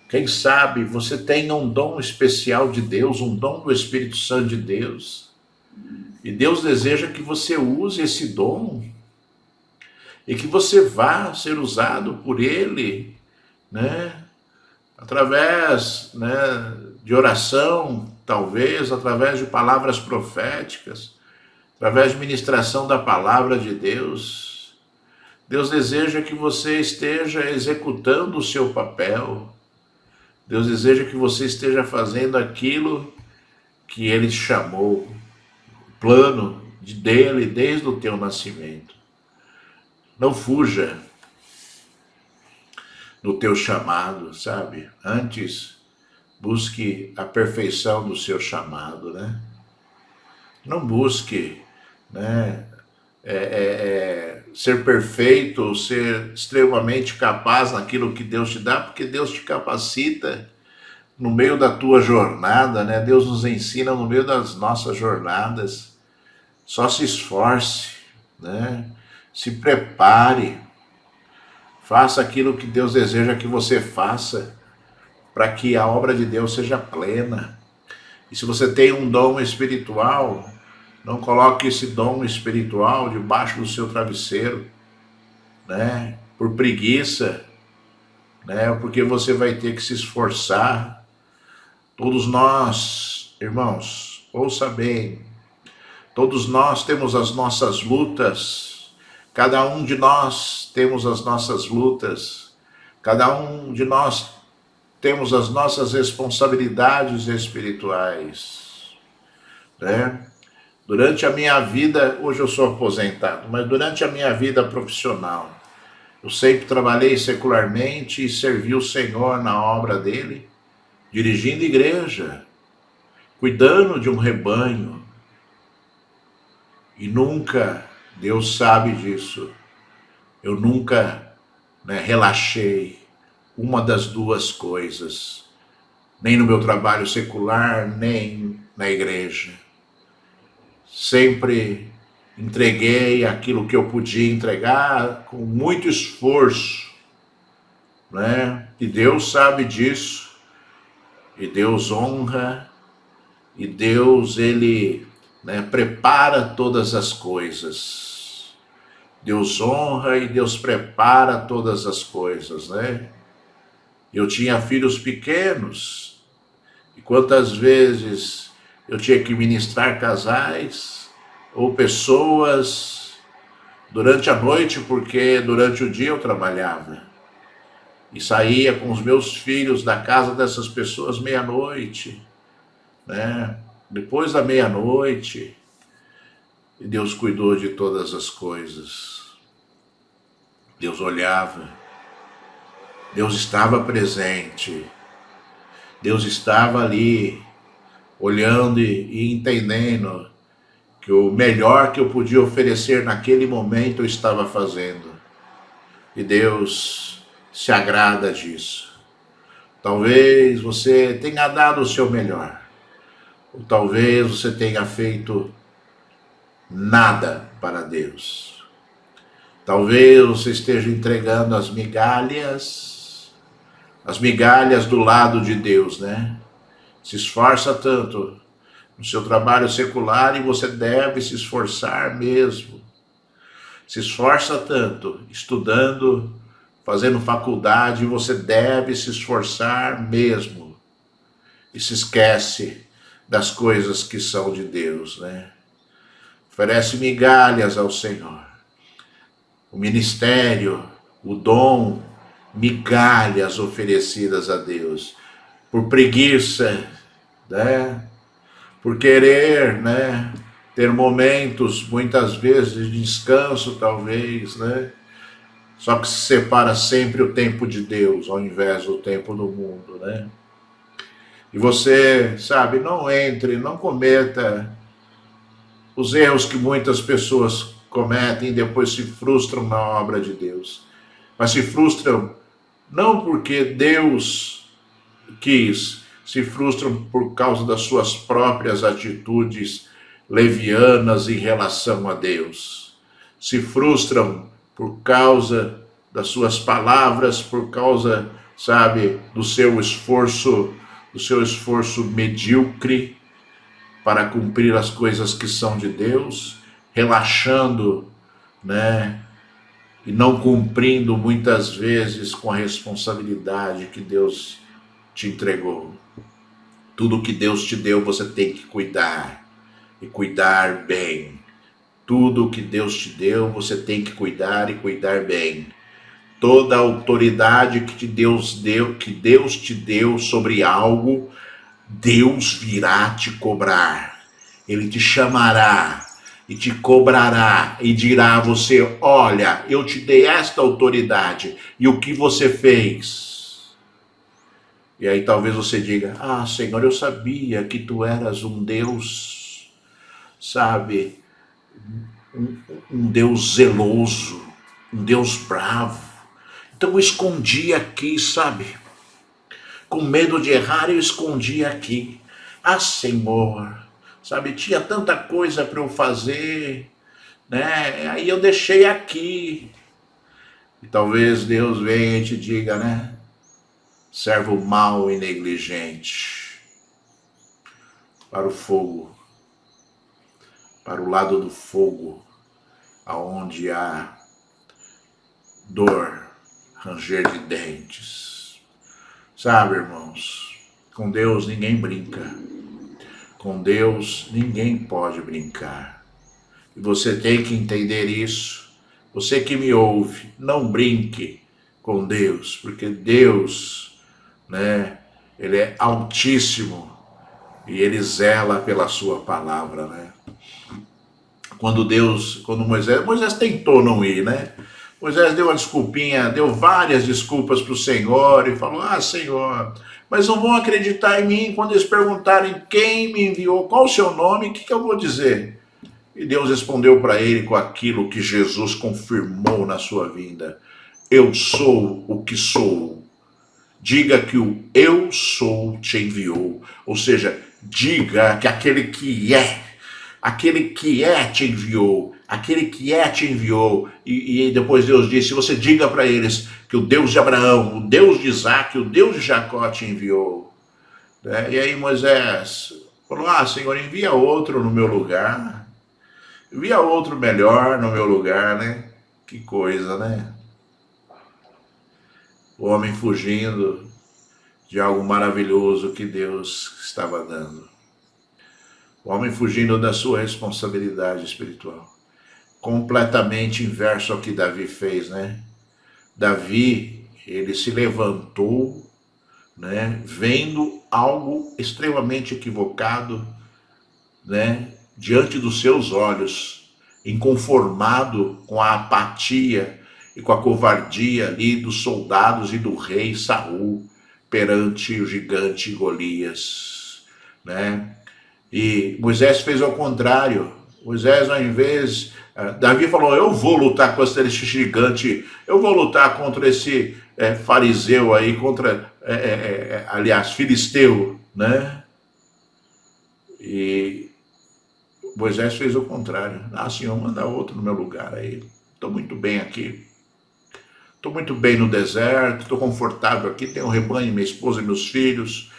Quem sabe você tenha um dom especial de Deus, um dom do Espírito Santo de Deus, e Deus deseja que você use esse dom e que você vá ser usado por Ele, né? Através, né, de oração, talvez, através de palavras proféticas, através de ministração da palavra de Deus. Deus deseja que você esteja executando o seu papel. Deus deseja que você esteja fazendo aquilo que Ele chamou, o plano dele desde o teu nascimento. Não fuja do teu chamado, sabe? Antes, busque a perfeição do seu chamado, né? Não busque, né, ser perfeito ou ser extremamente capaz naquilo que Deus te dá, porque Deus te capacita no meio da tua jornada, né? Deus nos ensina no meio das nossas jornadas. Só se esforce, né? Se prepare, faça aquilo que Deus deseja que você faça, para que a obra de Deus seja plena. E se você tem um dom espiritual, não coloque esse dom espiritual debaixo do seu travesseiro, né? Por preguiça, né? Porque você vai ter que se esforçar. Todos nós, irmãos, ouça bem, todos nós temos as nossas lutas, cada um de nós temos as nossas lutas, cada um de nós temos as nossas responsabilidades espirituais, né? Durante a minha vida, hoje eu sou aposentado, mas durante a minha vida profissional, eu sempre trabalhei secularmente e servi o Senhor na obra dele, dirigindo igreja, cuidando de um rebanho. E nunca, Deus sabe disso, eu nunca, né, relaxei uma das duas coisas, nem no meu trabalho secular, nem na igreja. Sempre entreguei aquilo que eu podia entregar com muito esforço, né? E Deus sabe disso, e Deus honra, e Deus, Ele, né, prepara todas as coisas. Deus honra e Deus prepara todas as coisas, né? Eu tinha filhos pequenos, e quantas vezes eu tinha que ministrar casais ou pessoas durante a noite, porque durante o dia eu trabalhava. E saía com os meus filhos da casa dessas pessoas meia-noite, né? Depois da meia-noite, e Deus cuidou de todas as coisas. Deus olhava, Deus estava presente. Deus estava ali, olhando e entendendo que o melhor que eu podia oferecer naquele momento eu estava fazendo. E Deus se agrada disso. Talvez você tenha dado o seu melhor. Ou talvez você tenha feito nada para Deus. Talvez você esteja entregando as migalhas do lado de Deus, né? Se esforça tanto no seu trabalho secular e você deve se esforçar mesmo. Se esforça tanto estudando, fazendo faculdade, e você deve se esforçar mesmo. E se esquece das coisas que são de Deus, né? Oferece migalhas ao Senhor. O ministério, o dom, migalhas oferecidas a Deus. Por preguiça, né? Por querer, né? Ter momentos, muitas vezes, de descanso, talvez, né? Só que se separa sempre o tempo de Deus, ao invés do tempo do mundo, né? E você, sabe, não entre, não cometa os erros que muitas pessoas cometem e depois se frustram na obra de Deus. Mas se frustram não porque Deus quis, se frustram por causa das suas próprias atitudes levianas em relação a Deus. Se frustram por causa das suas palavras, por causa, sabe, do seu esforço medíocre para cumprir as coisas que são de Deus, relaxando, né, e não cumprindo muitas vezes com a responsabilidade que Deus te entregou. Tudo que Deus te deu, você tem que cuidar, e cuidar bem. Tudo que Deus te deu, você tem que cuidar e cuidar bem. Toda a autoridade que Deus te deu sobre algo, Deus virá te cobrar. Ele te chamará e te cobrará e dirá a você: olha, eu te dei esta autoridade e o que você fez? E aí talvez você diga: ah, Senhor, eu sabia que tu eras um Deus, sabe, um Deus zeloso, um Deus bravo. Então eu escondi aqui, sabe? Com medo de errar, eu escondi aqui. Ah, Senhor, sabe, tinha tanta coisa para eu fazer, né? Aí eu deixei aqui. E talvez Deus venha e te diga, né? Servo mau e negligente, para o fogo, para o lado do fogo, aonde há dor, ranger de dentes. Sabe, irmãos, com Deus ninguém brinca. Com Deus ninguém pode brincar. E você tem que entender isso. Você que me ouve, não brinque com Deus, porque Deus, né, Ele é altíssimo e Ele zela pela sua palavra, né? Quando Moisés tentou não ir, né? Moisés deu uma desculpinha, deu várias desculpas para o Senhor e falou: ah, Senhor, mas não vão acreditar em mim quando eles perguntarem quem me enviou, qual o seu nome, o que eu vou dizer? E Deus respondeu para ele com aquilo que Jesus confirmou na sua vida: eu sou o que sou. Diga que o eu sou te enviou. Ou seja, diga que aquele que é te enviou. Aquele que é te enviou. E depois Deus disse: você diga para eles que o Deus de Abraão, o Deus de Isaac, o Deus de Jacó te enviou. E aí Moisés falou: ah, Senhor, envia outro no meu lugar. Envia outro melhor no meu lugar, né? Que coisa, né? O homem fugindo de algo maravilhoso que Deus estava dando. O homem fugindo da sua responsabilidade espiritual. Completamente inverso ao que Davi fez, né? Davi, ele se levantou, né, vendo algo extremamente equivocado, né, diante dos seus olhos, inconformado com a apatia e com a covardia ali dos soldados e do rei Saul perante o gigante Golias, né? E Moisés fez ao contrário. Moisés, ao invés... Davi falou, eu vou lutar contra esse gigante, eu vou lutar contra esse fariseu aí, contra, aliás, filisteu, né? E Moisés fez o contrário. Ah, Senhor, manda outro no meu lugar aí. Estou muito bem aqui. Estou muito bem no deserto, estou confortável aqui, tenho um rebanho, minha esposa e meus filhos,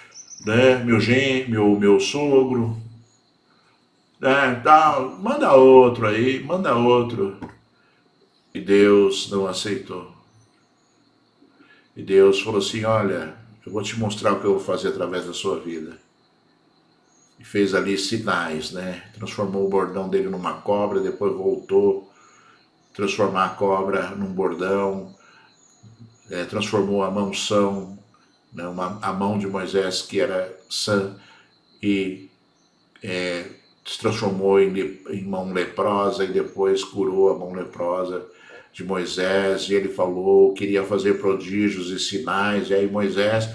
né? Meu genro, meu sogro, tal. Manda outro aí, manda outro. E Deus não aceitou. E Deus falou assim, olha, eu vou te mostrar o que eu vou fazer através da sua vida. E fez ali sinais, né? Transformou o bordão dele numa cobra, depois voltou a transformar a cobra num bordão, transformou a mãoção, né? A mão de Moisés que era sã e se transformou em mão leprosa e depois curou a mão leprosa de Moisés, e ele falou, queria fazer prodígios e sinais, e aí Moisés,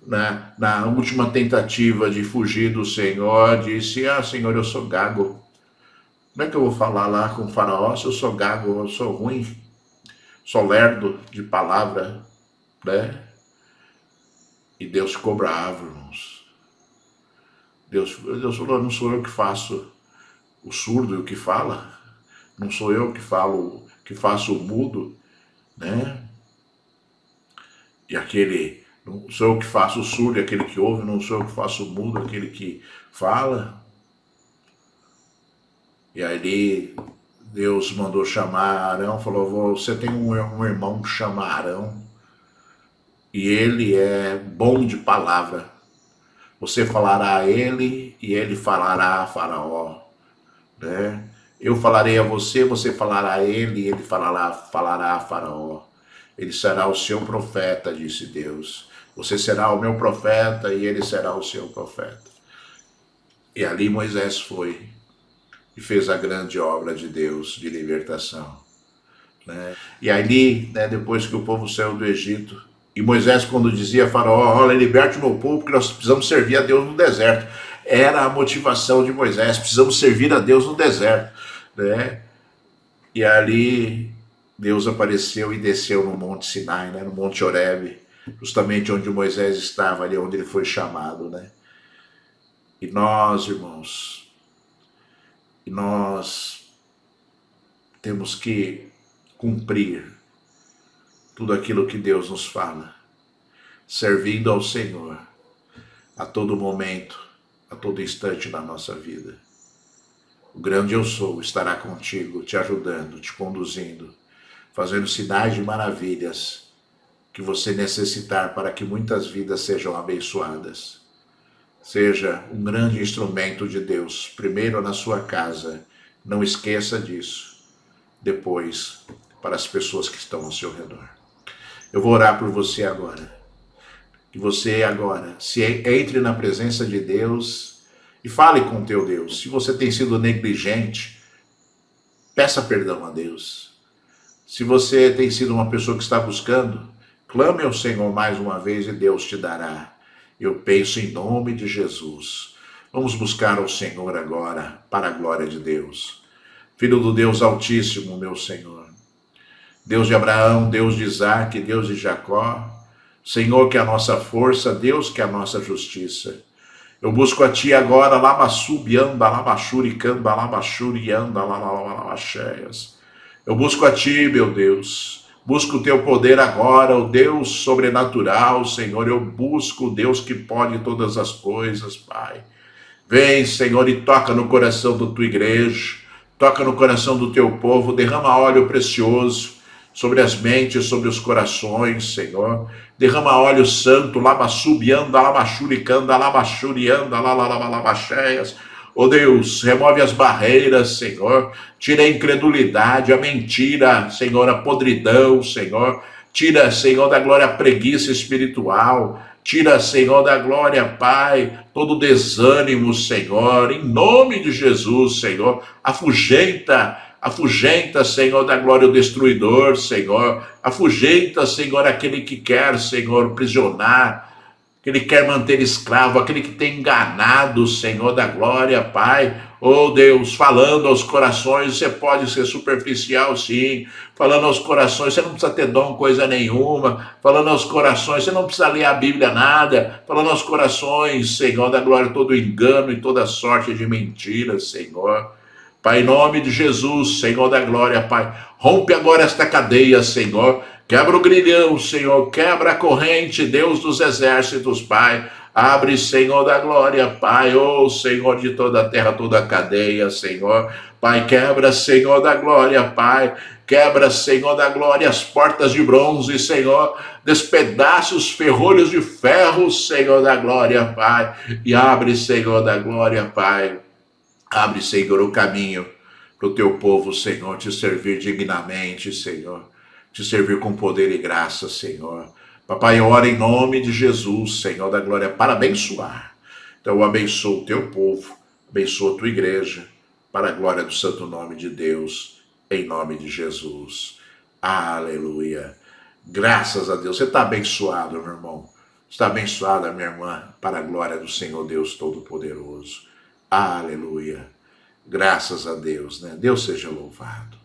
na última tentativa de fugir do Senhor, disse, Senhor, eu sou gago, como é que eu vou falar lá com o faraó se eu sou gago, eu sou ruim, sou lerdo de palavra, né? E Deus ficou bravo, irmãos. Deus falou, não sou eu que faço o surdo e o que fala, não sou eu que falo, que faço o mudo, né? E aquele, não sou eu que faço o surdo e aquele que ouve, não sou eu que faço o mudo, aquele que fala. E aí Deus mandou chamar Arão, falou, você tem um irmão que chama Arão, e ele é bom de palavra. Você falará a ele e ele falará a Faraó, né? Eu falarei a você, você falará a ele e ele falará a Faraó. Ele será o seu profeta, disse Deus. Você será o meu profeta e ele será o seu profeta. E ali Moisés foi e fez a grande obra de Deus de libertação, né? E ali, né, depois que o povo saiu do Egito, e Moisés, quando dizia a Faraó, olha, liberte o meu povo, porque nós precisamos servir a Deus no deserto. Era a motivação de Moisés, precisamos servir a Deus no deserto, né? E ali Deus apareceu e desceu no Monte Sinai, né, no Monte Horebe, justamente onde Moisés estava, ali onde ele foi chamado, né? E nós, irmãos, temos que cumprir tudo aquilo que Deus nos fala, servindo ao Senhor a todo momento, a todo instante da nossa vida. O grande eu sou estará contigo, te ajudando, te conduzindo, fazendo sinais de maravilhas que você necessitar para que muitas vidas sejam abençoadas. Seja um grande instrumento de Deus, primeiro na sua casa, não esqueça disso, depois para as pessoas que estão ao seu redor. Eu vou orar por você agora. Que você agora se entre na presença de Deus e fale com o teu Deus. Se você tem sido negligente, peça perdão a Deus. Se você tem sido uma pessoa que está buscando, clame ao Senhor mais uma vez e Deus te dará. Eu penso em nome de Jesus. Vamos buscar ao Senhor agora, para a glória de Deus. Filho do Deus Altíssimo, meu Senhor. Deus de Abraão, Deus de Isaac, Deus de Jacó, Senhor que é a nossa força, Deus que é a nossa justiça. Eu busco a Ti agora, labassubianda, labachuricanda, labachurianda, labacheias. Eu busco a Ti, meu Deus. Busco o Teu poder agora, o Deus sobrenatural, Senhor. Eu busco o Deus que pode todas as coisas, Pai. Vem, Senhor, e toca no coração da Tua igreja, toca no coração do Teu povo, derrama óleo precioso sobre as mentes, sobre os corações, Senhor. Derrama óleo santo, labassubianda, labachuricanda, labachurianda, labacheias. Oh Deus, remove as barreiras, Senhor. Tira a incredulidade, a mentira, Senhor, a podridão, Senhor. Tira, Senhor, da glória a preguiça espiritual. Tira, Senhor, da glória, Pai, todo desânimo, Senhor. Em nome de Jesus, Senhor. Afugenta Afugenta, Senhor da glória, o destruidor, Senhor. Afugenta, Senhor, aquele que quer, Senhor, prisionar, que ele quer manter escravo, aquele que tem enganado o Senhor da glória, Pai. Oh Deus, falando aos corações, você pode ser superficial, sim. Falando aos corações, você não precisa ter dom coisa nenhuma. Falando aos corações, você não precisa ler a Bíblia nada. Falando aos corações, Senhor da glória, todo engano e toda sorte de mentiras, Senhor. Pai, em nome de Jesus, Senhor da glória, Pai, rompe agora esta cadeia, Senhor. Quebra o grilhão, Senhor. Quebra a corrente, Deus dos exércitos, Pai. Abre, Senhor da glória, Pai. Oh, Senhor de toda a terra, toda a cadeia, Senhor. Pai, quebra, Senhor da glória, Pai. Quebra, Senhor da glória, as portas de bronze, Senhor. Despedaça os ferrolhos de ferro, Senhor da glória, Pai. E abre, Senhor da glória, Pai. Abre, Senhor, o caminho para o teu povo, Senhor, te servir dignamente, Senhor. Te servir com poder e graça, Senhor. Papai, ora em nome de Jesus, Senhor da glória, para abençoar. Então, eu abençoo o teu povo, abençoo a tua igreja, para a glória do santo nome de Deus, em nome de Jesus. Aleluia. Graças a Deus. Você está abençoado, meu irmão. Está abençoada, minha irmã, para a glória do Senhor Deus Todo-Poderoso. Aleluia. Graças a Deus, né? Deus seja louvado.